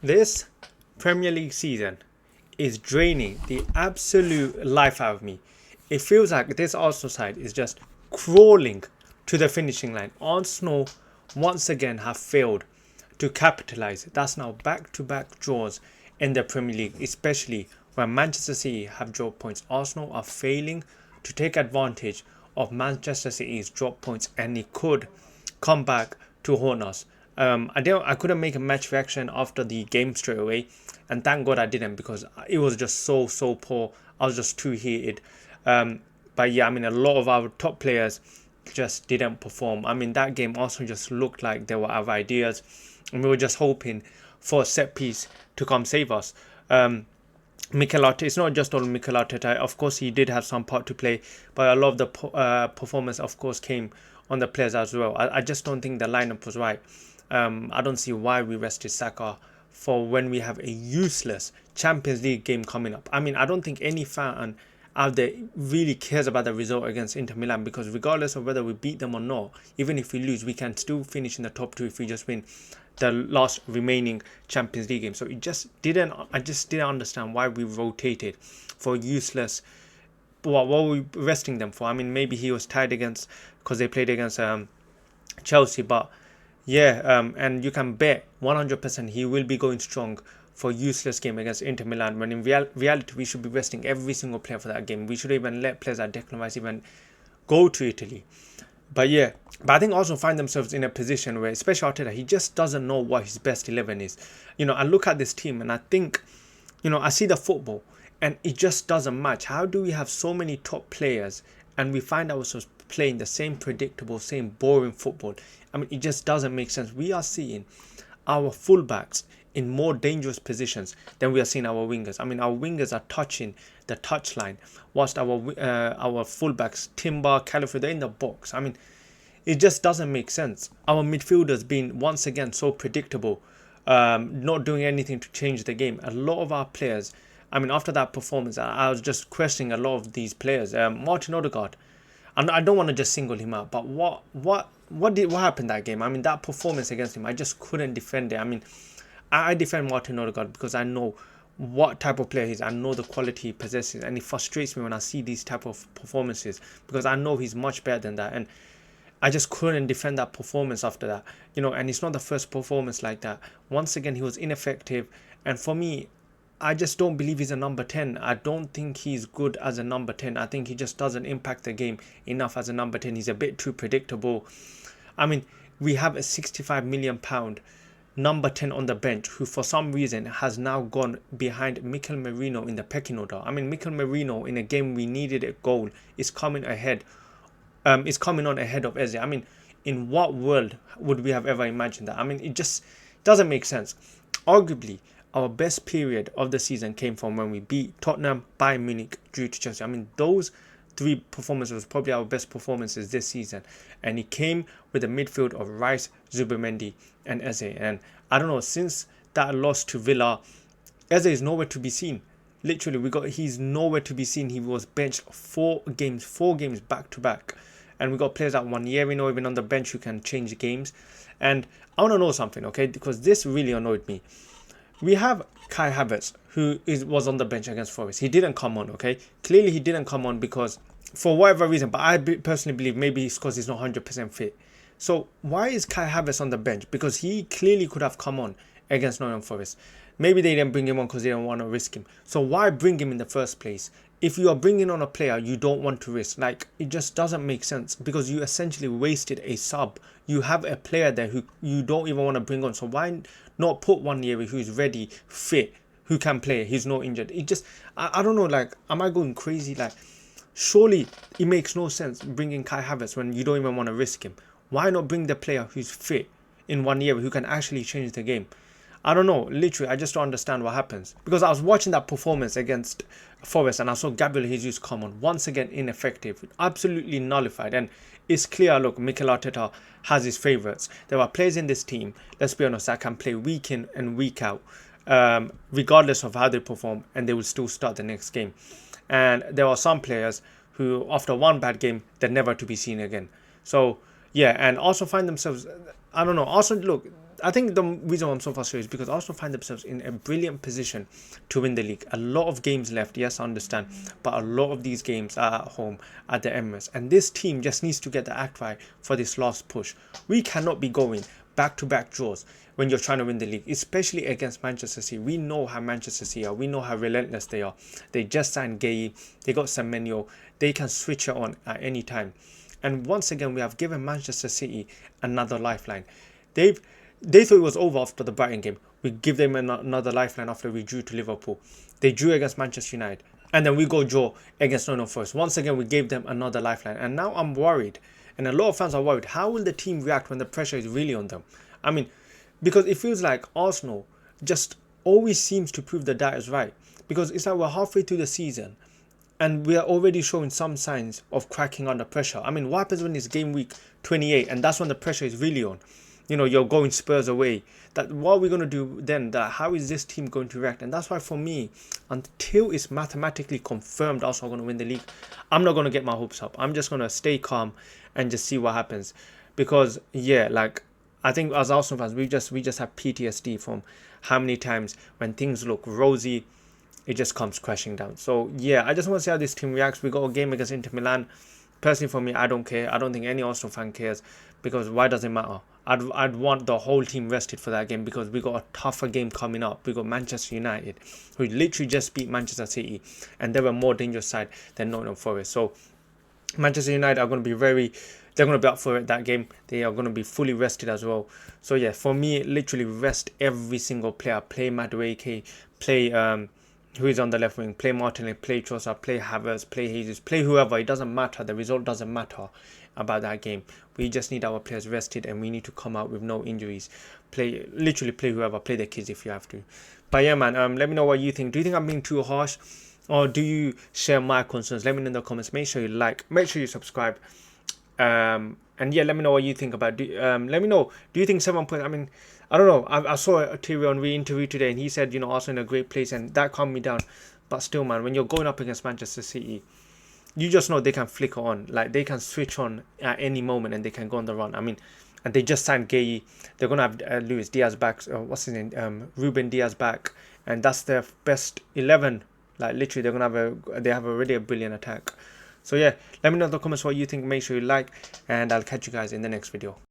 This Premier League season is draining the absolute life out of me. It feels like this Arsenal side is just crawling to the finishing line. Arsenal once again have failed to capitalise. That's now back-to-back draws in the Premier League, especially when Manchester City have dropped points. Arsenal are failing to take advantage of Manchester City's drop points, and it could come back to haunt us. I couldn't make a match reaction after the game straight away, and thank God I didn't because it was just so poor. I was just too heated. But yeah, I mean, a lot of our top players just didn't perform. I mean, that game also just looked like they were out of ideas, and we were just hoping for a set piece to come save us. Mikel Arteta, it's not just on Mikel Arteta. Of course, he did have some part to play, but a lot of the performance, of course, came on the players as well. I just don't think the lineup was right. I don't see why we rested Saka for when we have a useless Champions League game coming up. I mean, I don't think any fan out there really cares about the result against Inter Milan because regardless of whether we beat them or not, even if we lose, we can still finish in the top two if we just win the last remaining Champions League game. So I just didn't understand why we rotated for useless. What were we resting them for? I mean, maybe he was tired because they played against Chelsea, but yeah, and you can bet 100% he will be going strong for useless game against Inter Milan. When in reality, we should be resting every single player for that game. We should even let players like Declan Rice even go to Italy. But yeah, but I think also find themselves in a position where, especially Arteta, he just doesn't know what his best 11 is. I look at this team and I think, I see the football and it just doesn't match. How do we have so many top players and we find ourselves playing the same predictable, same boring football? I mean, it just doesn't make sense. We are seeing our fullbacks in more dangerous positions than we are seeing our wingers. I mean, our wingers are touching the touchline, whilst our fullbacks, Timber, Califu, they're in the box. I mean, it just doesn't make sense. Our midfielders being once again so predictable, not doing anything to change the game. A lot of our players, I mean, after that performance, I was just questioning a lot of these players. Martin Odegaard, and I don't want to just single him out, but what happened that game? I mean, that performance against him, I just couldn't defend it. I mean, I defend Martin Odegaard because I know what type of player he is. I know the quality he possesses, and it frustrates me when I see these type of performances because I know he's much better than that. And I just couldn't defend that performance after that, and it's not the first performance like that. Once again, he was ineffective, and for me, I just don't believe he's a number 10. I don't think he's good as a number 10. I think he just doesn't impact the game enough as a number 10. He's a bit too predictable. I mean, we have a 65 million pound number 10 on the bench who for some reason has now gone behind Mikel Merino in the pecking order. I mean, Mikel Merino in a game we needed a goal is coming on ahead of Eze. I mean, in what world would we have ever imagined that? I mean, it just doesn't make sense. Arguably, our best period of the season came from when we beat Tottenham, Bayern Munich, drew to Chelsea. I mean, those three performances was probably our best performances this season, and it came with a midfield of Rice, Zubimendi, and Eze. And I don't know, since that loss to Villa, Eze is nowhere to be seen. Literally, he's nowhere to be seen. He was benched four games back to back, and we got players like Wanyeri, even on the bench who can change games. And I want to know something, okay? Because this really annoyed me. We have Kai Havertz, who was on the bench against Forest. He didn't come on, okay? Clearly, he didn't come on because, for whatever reason, but I personally believe maybe it's because he's not 100% fit. So, why is Kai Havertz on the bench? Because he clearly could have come on against Nottingham Forest. Maybe they didn't bring him on because they didn't want to risk him. So, why bring him in the first place? If you are bringing on a player you don't want to risk, like, it just doesn't make sense because you essentially wasted a sub. You have a player there who you don't even want to bring on. So, why not put Wanyeri who's ready, fit, who can play, he's not injured? It just, I don't know, like, am I going crazy? Like, surely it makes no sense bringing Kai Havertz when you don't even want to risk him. Why not bring the player who's fit in Wanyeri who can actually change the game? I don't know, literally, I just don't understand what happens. Because I was watching that performance against Forest and I saw Gabriel Jesus come on, once again ineffective, absolutely nullified. And it's clear, look, Mikel Arteta has his favourites. There are players in this team, let's be honest, that can play week in and week out, regardless of how they perform, and they will still start the next game. And there are some players who, after one bad game, they're never to be seen again. So, yeah, and also find themselves, I don't know, also, look, I think the reason why I'm so frustrated is because Arsenal find themselves in a brilliant position to win the league. A lot of games left, yes, I understand, but a lot of these games are at home at the Emirates, and this team just needs to get the act right for this last push. We cannot be going back-to-back draws when you're trying to win the league, especially against Manchester City. We know how Manchester City are. We know how relentless they are. They just signed Gay. They got Semenyo. They can switch it on at any time. And once again, we have given Manchester City another lifeline. They thought it was over after the Brighton game. We give them another lifeline after we drew to Liverpool. They drew against Manchester United. And then we go draw against Nottingham Forest. Once again, we gave them another lifeline. And now I'm worried. And a lot of fans are worried. How will the team react when the pressure is really on them? I mean, because it feels like Arsenal just always seems to prove the data is right. Because it's like we're halfway through the season and we are already showing some signs of cracking under pressure. I mean, what happens when it's game week 28 and that's when the pressure is really on? You know, you're going Spurs away. That what are we going to do then? That how is this team going to react? And that's why for me, until it's mathematically confirmed Arsenal are going to win the league, I'm not going to get my hopes up. I'm just going to stay calm and just see what happens. Because yeah, like I think as Arsenal fans, we just have PTSD from how many times when things look rosy, it just comes crashing down. So yeah, I just want to see how this team reacts. We got a game against Inter Milan. Personally, for me, I don't care. I don't think any Arsenal fan cares, because why does it matter? I'd want the whole team rested for that game, because we got a tougher game coming up. We got Manchester United, who literally just beat Manchester City, and they were a more dangerous side than Nottingham Forest. So Manchester United are going to be they're going to be up for it that game. They are going to be fully rested as well. So yeah, for me, literally rest every single player. Play Madueke, play who is on the left wing, play Martinelli, play Trossard, play Havertz, play Jesus, play whoever. It doesn't matter. The result doesn't matter about that game. We just need our players rested, and we need to come out with no injuries. Literally play whoever, play the kids if you have to. But yeah, man, let me know what you think. Do you think I'm being too harsh, or do you share my concerns? Let me know in the comments. Make sure you like, make sure you subscribe. And yeah, let me know what you think about. Let me know. Do you think 7 points? I mean, I don't know. I saw a Thierry Henry interview today, and he said, you know, Arsenal in a great place, and that calmed me down. But still, man, when you're going up against Manchester City, you just know they can flicker on. Like, they can switch on at any moment, and they can go on the run. I mean, and they just signed Gay. They're gonna have Luis Diaz back. What's his name? Ruben Diaz back, and that's their best 11. Like, literally, they're gonna have they have already a brilliant attack. So yeah, let me know in the comments what you think. Make sure you like, and I'll catch you guys in the next video.